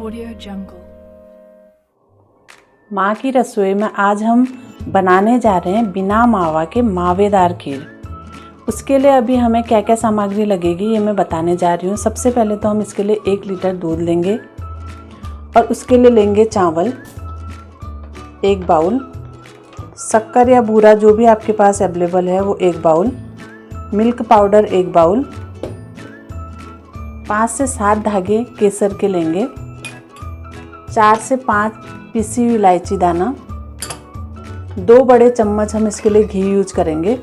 Audio Jungle। माँ की रसोई में आज हम बनाने जा रहे हैं बिना मावा के मावेदार खीर। उसके लिए अभी हमें क्या क्या सामग्री लगेगी ये मैं बताने जा रही हूँ। सबसे पहले तो हम इसके लिए 1 लीटर दूध लेंगे और उसके लिए लेंगे चावल 1 बाउल, शक्कर या बूरा जो भी आपके पास अवेलेबल है वो 1 बाउल, मिल्क पाउडर 1 बाउल, 5 से 7 धागे केसर के लेंगे, 4 से 5 पिसी हुई इलायची दाना, 2 बड़े चम्मच हम इसके लिए घी यूज करेंगे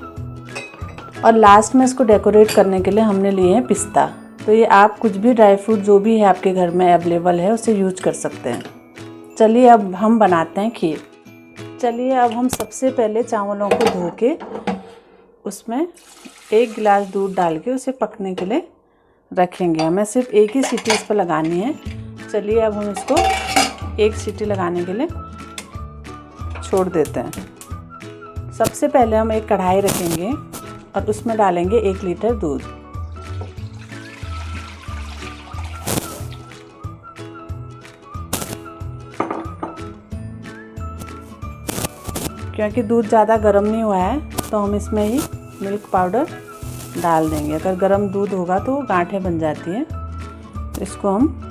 और लास्ट में इसको डेकोरेट करने के लिए हमने लिए हैं पिस्ता। तो ये आप कुछ भी ड्राई फ्रूट जो भी है आपके घर में अवेलेबल है उसे यूज कर सकते हैं। चलिए अब हम बनाते हैं खीर। चलिए अब हम सबसे पहले चावलों को धो के उसमें 1 गिलास दूध डाल के उसे पकने के लिए रखेंगे। हमें सिर्फ एक ही सीटी इस पर लगानी है। चलिए अब हम इसको 1 सीटी लगाने के लिए छोड़ देते हैं। सबसे पहले हम एक कढ़ाई रखेंगे और उसमें डालेंगे 1 लीटर दूध। क्योंकि दूध ज़्यादा गर्म नहीं हुआ है तो हम इसमें ही मिल्क पाउडर डाल देंगे। अगर गर्म दूध होगा तो गांठें बन जाती हैं। इसको हम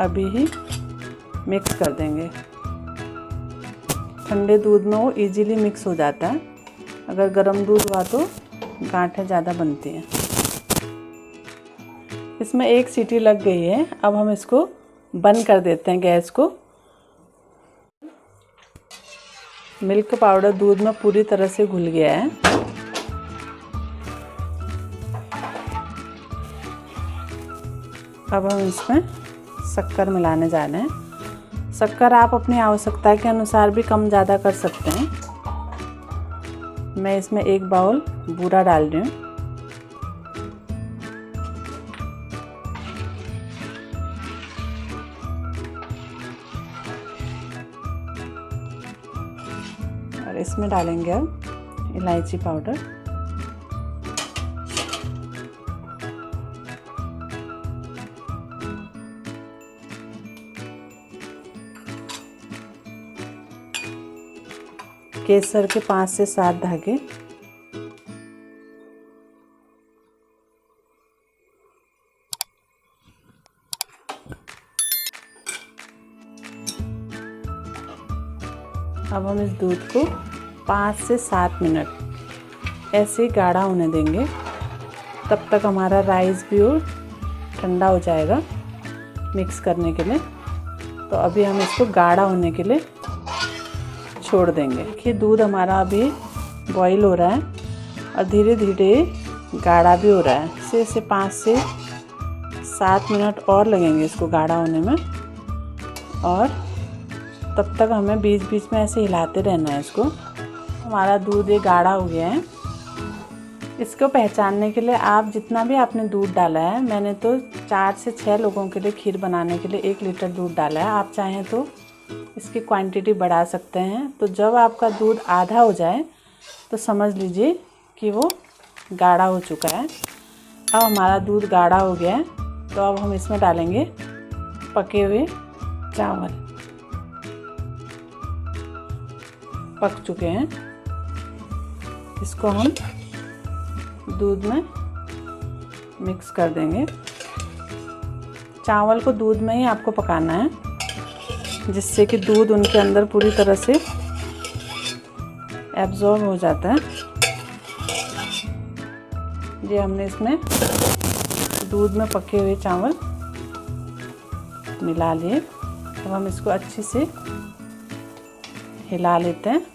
अभी ही मिक्स कर देंगे। ठंडे दूध में वो इजीली मिक्स हो जाता है, अगर गर्म दूध हुआ तो गांठें ज़्यादा बनती हैं। इसमें 1 सीटी लग गई है। अब हम इसको बंद कर देते हैं गैस को। मिल्क पाउडर दूध में पूरी तरह से घुल गया है। अब हम इसमें शक्कर मिलाने जा रहे हैं। शक्कर आप अपनी आवश्यकता के अनुसार भी कम ज़्यादा कर सकते हैं। मैं इसमें 1 बाउल बूरा डाल रही हूँ। और इसमें डालेंगे अब इलायची पाउडर, केसर के 5 से 7 धागे, अब हम इस दूध को 5 से 7 मिनट ऐसे गाढ़ा होने देंगे। तब तक हमारा राइस भी और ठंडा हो जाएगा मिक्स करने के लिए। तो अभी हम इसको गाढ़ा होने के लिए छोड़ देंगे। देखिए दूध हमारा अभी बॉईल हो रहा है और धीरे धीरे गाढ़ा भी हो रहा है। इसे 5 से 7 मिनट और लगेंगे इसको गाढ़ा होने में। और तब तक हमें बीच बीच में ऐसे हिलाते रहना है इसको। हमारा दूध ये गाढ़ा हो गया है। इसको पहचानने के लिए आप जितना भी आपने दूध डाला है, मैंने तो 4 से 6 लोगों के लिए खीर बनाने के लिए 1 लीटर दूध डाला है। आप चाहें तो इसकी क्वांटिटी बढ़ा सकते हैं। तो जब आपका दूध आधा हो जाए तो समझ लीजिए कि वो गाढ़ा हो चुका है। अब हमारा दूध गाढ़ा हो गया है तो अब हम इसमें डालेंगे पके हुए चावल। पक चुके हैं। इसको हम दूध में मिक्स कर देंगे। चावल को दूध में ही आपको पकाना है जिससे कि दूध उनके अंदर पूरी तरह से एब्जॉर्ब हो जाता है। ये हमने इसमें दूध में पके हुए चावल मिला लिए। अब हम इसको अच्छे से हिला लेते हैं।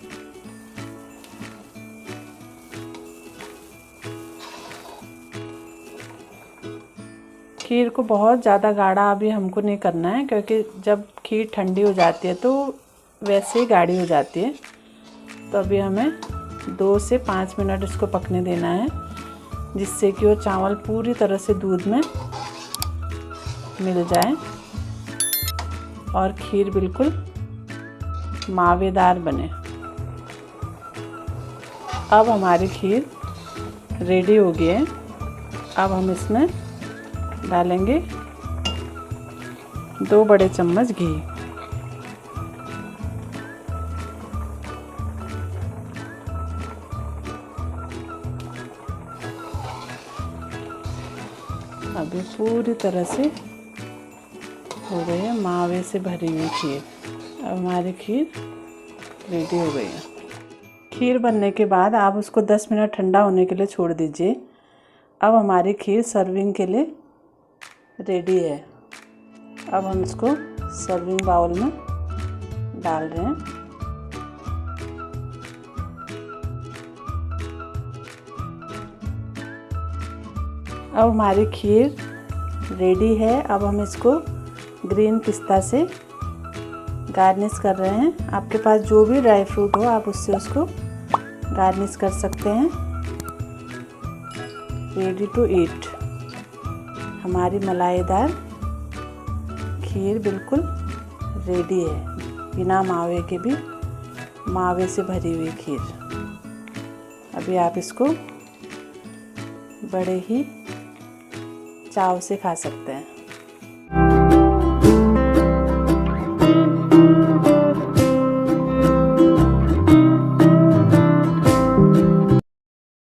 खीर को बहुत ज़्यादा गाढ़ा अभी हमको नहीं करना है, क्योंकि जब खीर ठंडी हो जाती है तो वैसे ही गाढ़ी हो जाती है। तो अभी हमें 2 से 5 मिनट इसको पकने देना है, जिससे कि वो चावल पूरी तरह से दूध में मिल जाए और खीर बिल्कुल मावेदार बने। अब हमारी खीर रेडी हो गई है। अब हम इसमें डालेंगे 2 बड़े चम्मच घी। अभी पूरी तरह से हो गई है मावे से भरी हुई खीर। अब हमारी खीर रेडी हो गई है। खीर बनने के बाद आप उसको 10 मिनट ठंडा होने के लिए छोड़ दीजिए। अब हमारी खीर सर्विंग के लिए रेडी है। अब हम इसको सर्विंग बाउल में डाल रहे हैं। अब हमारी खीर रेडी है। अब हम इसको ग्रीन पिस्ता से गार्निश कर रहे हैं। आपके पास जो भी ड्राई फ्रूट हो आप उससे उसको गार्निश कर सकते हैं। Ready to eat. हमारी मलाईदार खीर बिल्कुल रेडी है, बिना मावे के भी मावे से भरी हुई खीर। अभी आप इसको बड़े ही चाव से खा सकते हैं।